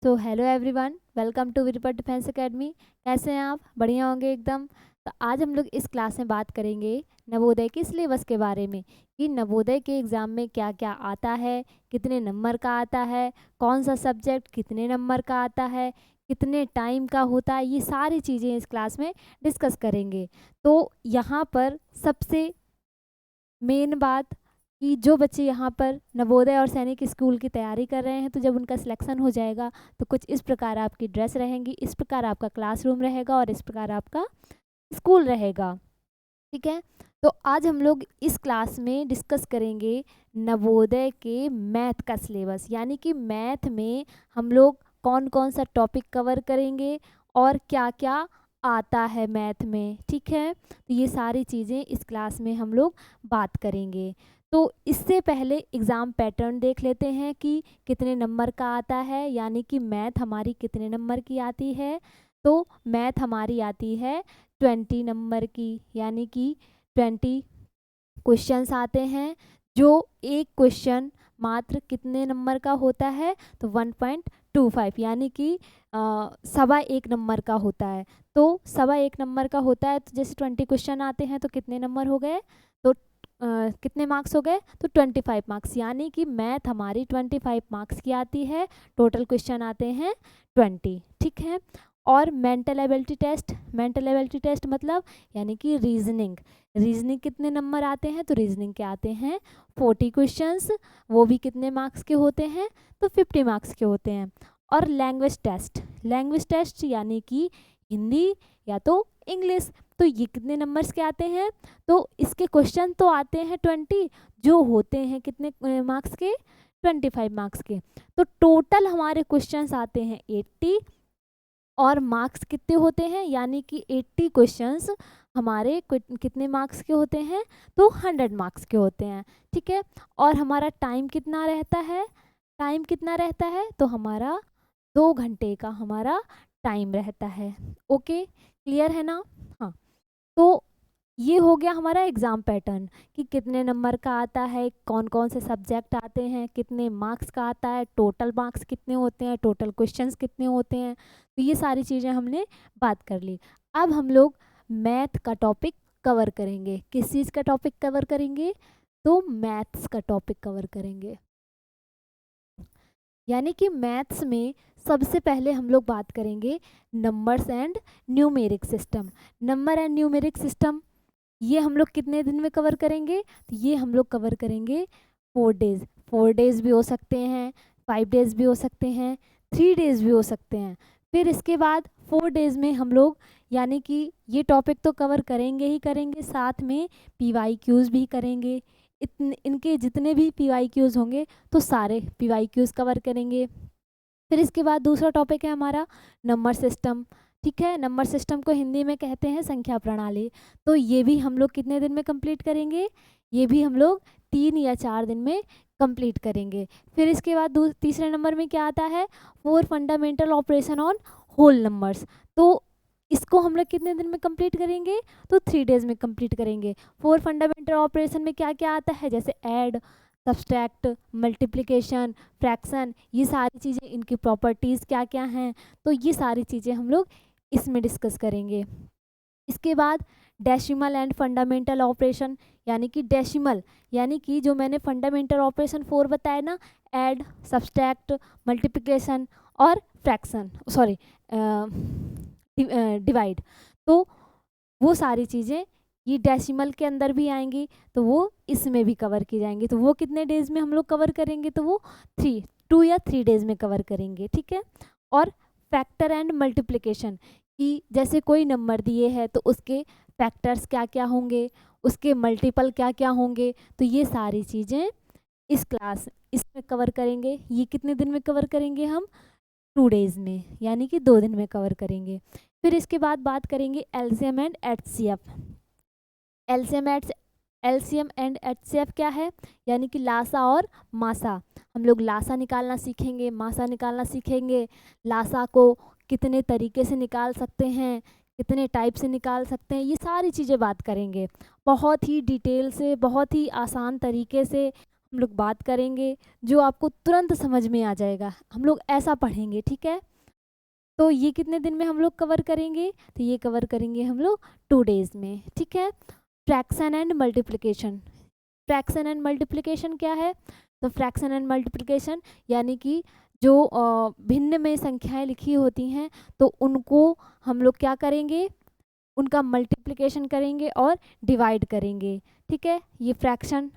तो hello everyone, welcome to Veerpat defence academy. कैसे हैं आप? बढ़िया होंगे एकदम। तो आज हम लोग इस क्लास में बात करेंगे नवोदय के सिलेबस के बारे में कि नवोदय के एग्ज़ाम में क्या क्या आता है, कितने नंबर का आता है, कौन सा सब्जेक्ट कितने नंबर का आता है, कितने टाइम का होता है। ये सारी चीज़ें इस क्लास में डिस्कस करेंगे। तो यहाँ पर सबसे मेन बात कि जो बच्चे यहाँ पर नवोदय और सैनिक स्कूल की तैयारी कर रहे हैं, तो जब उनका सिलेक्शन हो जाएगा तो कुछ इस प्रकार आपकी ड्रेस रहेंगी, इस प्रकार आपका क्लासरूम रहेगा और इस प्रकार आपका स्कूल रहेगा। ठीक है। तो आज हम लोग इस क्लास में डिस्कस करेंगे नवोदय के मैथ का सिलेबस, यानी कि मैथ में हम लोग कौन कौन सा टॉपिक कवर करेंगे और क्या क्या आता है मैथ में। ठीक है, तो ये सारी चीज़ें इस क्लास में हम लोग बात करेंगे। तो इससे पहले एग्ज़ाम पैटर्न देख लेते हैं कि कितने नंबर का आता है, यानी कि मैथ हमारी कितने नंबर की आती है। तो मैथ हमारी आती है 20 नंबर की, यानी कि 20 क्वेश्चंस आते हैं। जो एक क्वेश्चन मात्र कितने नंबर का होता है, तो 1.25, यानी कि 1.25 नंबर का होता है। तो 1.25 नंबर का होता है, तो जैसे 20 क्वेश्चन आते हैं तो कितने नंबर हो गए, तो कितने मार्क्स हो गए, तो 25 मार्क्स, यानी कि मैथ हमारी 25 मार्क्स की आती है। टोटल क्वेश्चन आते हैं 20। ठीक है। और मेंटल एबिलिटी टेस्ट मतलब यानी कि रीजनिंग कितने नंबर आते हैं, तो रीजनिंग के आते हैं 40 क्वेश्चंस। वो भी कितने मार्क्स के होते हैं, तो 50 मार्क्स के होते हैं। और लैंग्वेज टेस्ट यानी कि हिंदी या तो इंग्लिश, तो ये कितने नंबर्स के आते हैं, तो इसके क्वेश्चन तो आते हैं 20, जो होते हैं कितने मार्क्स के, 25 मार्क्स के। तो टोटल हमारे क्वेश्चंस आते हैं 80 और मार्क्स कितने होते हैं, यानी कि 80 क्वेश्चंस हमारे कितने मार्क्स के होते हैं, तो 100 मार्क्स के होते हैं। ठीक है। और हमारा टाइम कितना रहता है, तो हमारा 2 घंटे का हमारा टाइम रहता है। ओके, क्लियर है ना? हाँ। तो ये हो गया हमारा एग्ज़ाम पैटर्न कि कितने नंबर का आता है, कौन कौन से सब्जेक्ट आते हैं, कितने मार्क्स का आता है, टोटल मार्क्स कितने होते हैं, टोटल क्वेश्चंस कितने होते हैं। तो ये सारी चीज़ें हमने बात कर ली। अब हम लोग मैथ का टॉपिक कवर करेंगे। किस चीज़ का टॉपिक कवर करेंगे, तो मैथ्स का टॉपिक कवर करेंगे। यानी कि मैथ्स में सबसे पहले हम लोग बात करेंगे numbers and numeric system. Number and numeric system ये हम लोग कितने दिन में कवर करेंगे, तो ये हम लोग कवर करेंगे 4 डेज। 4 डेज भी हो सकते हैं, 5 डेज भी हो सकते हैं, 3 डेज भी हो सकते हैं। फिर इसके बाद 4 डेज में हम लोग यानी कि ये टॉपिक तो कवर करेंगे ही करेंगे, साथ में PYQs भी करेंगे। इनके जितने भी PYQs होंगे तो सारे PYQs कवर करेंगे। फिर इसके बाद दूसरा टॉपिक है हमारा नंबर सिस्टम। ठीक है, नंबर सिस्टम को हिंदी में कहते हैं संख्या प्रणाली। तो ये भी हम लोग कितने दिन में कंप्लीट करेंगे, ये भी हम लोग 3 या 4 दिन में कंप्लीट करेंगे। फिर इसके बाद तीसरे नंबर में क्या आता है, 4 fundamental operation on whole numbers. तो इसको हम लोग कितने दिन में कंप्लीट करेंगे, तो 3 डेज में कंप्लीट करेंगे। 4 फंडामेंटल ऑपरेशन में क्या क्या आता है, जैसे ऐड, सब्सट्रैक्ट, मल्टीप्लिकेशन, फ्रैक्शन, ये सारी चीज़ें, इनकी प्रॉपर्टीज़ क्या क्या हैं, तो ये सारी चीज़ें हम लोग इसमें डिस्कस करेंगे। इसके बाद डेसिमल एंड फंडामेंटल ऑपरेशन, यानी कि डेसिमल यानी कि जो मैंने फंडामेंटल ऑपरेशन 4 बताया ना, ऐड, सब्सट्रैक्ट, मल्टीप्लिकेशन और फ्रैक्शन, सॉरी डिवाइड, तो वो सारी चीज़ें ये डेसिमल के अंदर भी आएंगी, तो वो इसमें भी कवर की जाएंगी। तो वो कितने डेज में हम लोग कवर करेंगे, तो वो 2 या 3 डेज में कवर करेंगे। ठीक है। और फैक्टर एंड मल्टीप्लिकेशन कि जैसे कोई नंबर दिए है तो उसके फैक्टर्स क्या क्या होंगे, उसके मल्टीपल क्या क्या होंगे, तो ये सारी चीज़ें इसमें कवर करेंगे। ये कितने दिन में कवर करेंगे हम, 2 डेज में, यानी कि 2 दिन में कवर करेंगे। फिर इसके बाद बात करेंगे LCM and HCF. LCM and HCF क्या है, यानी कि लासा और मासा। हम लोग लासा निकालना सीखेंगे, मासा निकालना सीखेंगे। लासा को कितने तरीके से निकाल सकते हैं, कितने टाइप से निकाल सकते हैं, ये सारी चीज़ें बात करेंगे बहुत ही डिटेल से, बहुत ही आसान तरीके से हम लोग बात करेंगे जो आपको तुरंत समझ में आ जाएगा, हम लोग ऐसा पढ़ेंगे, ठीक है। तो ये कितने दिन में हम लोग कवर करेंगे, तो ये कवर करेंगे हम लोग 2 डेज में, ठीक है। Fraction and multiplication. Fraction and multiplication क्या है, तो फ्रैक्शन एंड मल्टीप्लिकेशन यानी कि जो भिन्न में संख्याएं लिखी होती हैं तो उनको हम लोग क्या करेंगे, उनका मल्टीप्लिकेशन करेंगे और डिवाइड करेंगे, ठीक है। ये फ्रैक्शन,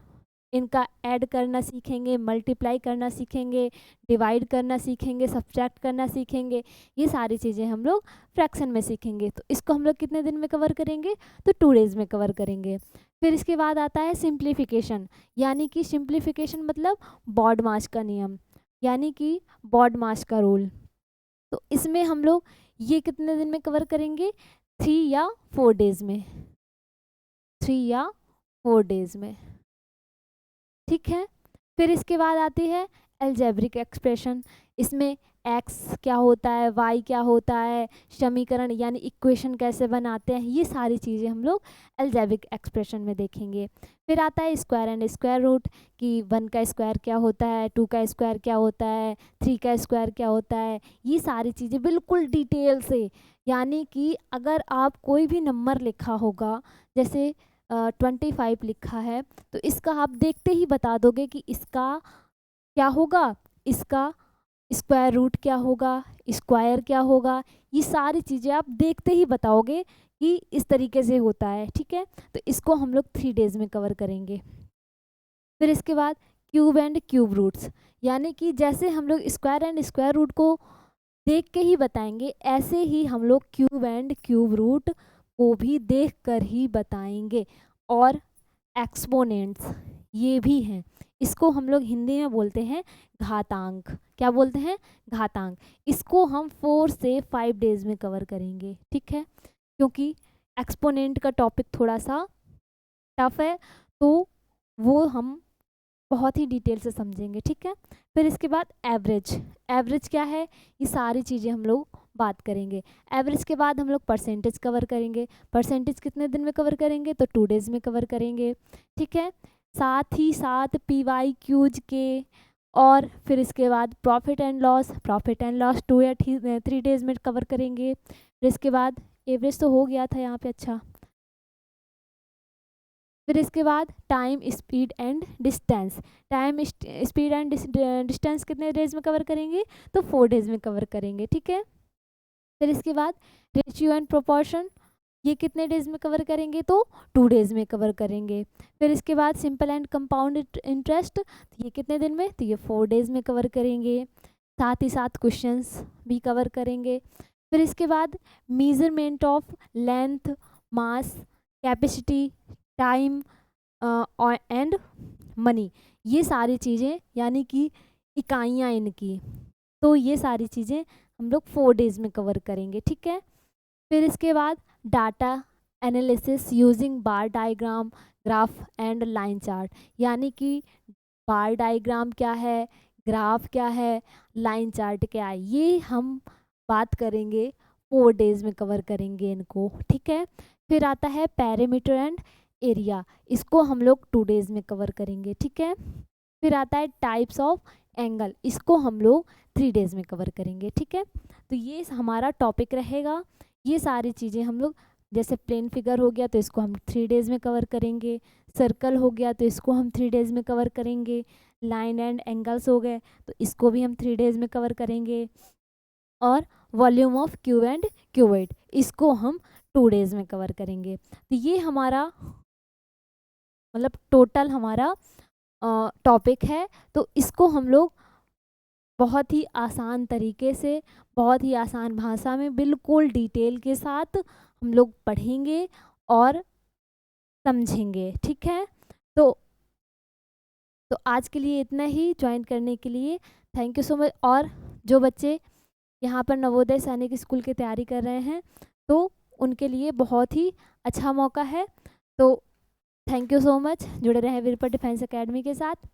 इनका ऐड करना सीखेंगे, मल्टीप्लाई करना सीखेंगे, डिवाइड करना सीखेंगे, सब्ट्रैक्ट करना सीखेंगे, ये सारी चीज़ें हम लोग फ्रैक्शन में सीखेंगे। तो इसको हम लोग कितने दिन में कवर करेंगे, तो 2 डेज में कवर करेंगे। फिर इसके बाद आता है सिंप्लीफिकेशन, यानी कि सिंप्लीफिकेशन मतलब बॉड मास का नियम, यानी कि बॉड मास का रूल। तो इसमें हम लोग ये कितने दिन में कवर करेंगे, 3 या 4 डेज में, 3 या 4 डेज में, ठीक है। फिर इसके बाद आती है अलजेब्रिक एक्सप्रेशन। इसमें एक्स क्या होता है, वाई क्या होता है, समीकरण यानी इक्वेशन कैसे बनाते हैं, ये सारी चीज़ें हम लोग अलजेब्रिक एक्सप्रेशन में देखेंगे। फिर आता है स्क्वायर एंड स्क्वायर रूट, कि 1 का स्क्वायर क्या होता है, 2 का स्क्वायर क्या होता है, 3 का स्क्वायर क्या होता है, ये सारी चीज़ें बिल्कुल डिटेल से, यानी कि अगर आप कोई भी नंबर लिखा होगा, जैसे 25 लिखा है, तो इसका आप देखते ही बता दोगे कि इसका क्या होगा, इसका स्क्वायर रूट क्या होगा, स्क्वायर क्या होगा, ये सारी चीज़ें आप देखते ही बताओगे कि इस तरीके से होता है, ठीक है। तो इसको हम लोग 3 डेज में कवर करेंगे। फिर इसके बाद क्यूब एंड क्यूब रूट्स, यानी कि जैसे हम लोग स्क्वायर एंड स्क्वायर रूट को देख के ही बताएंगे, ऐसे ही हम लोग क्यूब एंड क्यूब रूट को भी देख कर ही बताएंगे। और एक्सपोनेंट्स ये भी हैं, इसको हम लोग हिंदी में बोलते हैं घातांक। क्या बोलते हैं, घातांक। इसको हम 4 से 5 डेज में कवर करेंगे, ठीक है, क्योंकि एक्सपोनेंट का टॉपिक थोड़ा सा टफ है, तो वो हम बहुत ही डिटेल से समझेंगे, ठीक है। फिर इसके बाद एवरेज। एवरेज क्या है, ये सारी चीज़ें हम लोग बात करेंगे। एवरेज के बाद हम लोग परसेंटेज कवर करेंगे। परसेंटेज कितने दिन में कवर करेंगे, तो 2 डेज में कवर करेंगे, ठीक है। साथ ही साथ PYQs के, और फिर इसके बाद profit and loss, profit and loss 2 या 3 डेज में कवर करेंगे। फिर इसके बाद एवरेज तो हो गया था यहाँ पे, अच्छा। फिर इसके बाद time, speed and distance. Time, speed and distance कितने डेज में कवर करेंगे, तो 4 डेज में कवर करेंगे, ठीक है। फिर इसके बाद रेशियो एंड प्रोपोर्शन, ये कितने डेज में कवर करेंगे, तो 2 डेज में कवर करेंगे। फिर इसके बाद सिंपल एंड कंपाउंड इंटरेस्ट, ये कितने दिन में, तो ये 4 डेज में कवर करेंगे। साथ ही साथ क्वेश्चंस भी कवर करेंगे। फिर इसके बाद measurement of length, mass, capacity, time and money, ये सारी चीज़ें यानी कि इकाइयाँ इनकी, तो ये सारी चीज़ें हम लोग 4 डेज में कवर करेंगे, ठीक है। फिर इसके बाद data analysis using bar diagram, graph and line chart, यानी कि बार डायग्राम क्या है, ग्राफ क्या है, लाइन चार्ट क्या है, ये हम बात करेंगे 4 डेज में कवर करेंगे इनको, ठीक है। फिर आता है पैरामीटर एंड एरिया, इसको हम लोग 2 डेज में कवर करेंगे, ठीक है। फिर आता है टाइप्स ऑफ एंगल, इसको हम लोग 3 डेज में कवर करेंगे, ठीक है। तो ये हमारा टॉपिक रहेगा। ये सारी चीज़ें हम लोग, जैसे प्लेन फिगर हो गया तो इसको हम 3 डेज में कवर करेंगे, सर्कल हो गया तो इसको हम 3 डेज में कवर करेंगे, लाइन एंड एंगल्स हो गए तो इसको भी हम 3 डेज में कवर करेंगे, और volume of cube and cuboid, इसको हम 2 डेज में कवर करेंगे। तो ये हमारा मतलब टोटल हमारा टॉपिक है। तो इसको हम लोग बहुत ही आसान तरीके से, बहुत ही आसान भाषा में, बिल्कुल डिटेल के साथ हम लोग पढ़ेंगे और समझेंगे, ठीक है। तो आज के लिए इतना ही। ज्वाइन करने के लिए थैंक यू सो मच। और जो बच्चे यहाँ पर नवोदय सैनिक स्कूल की तैयारी कर रहे हैं तो उनके लिए बहुत ही अच्छा मौका है। तो थैंक यू सो मच, जुड़े रहें वीरपट डिफेंस एकेडमी के साथ।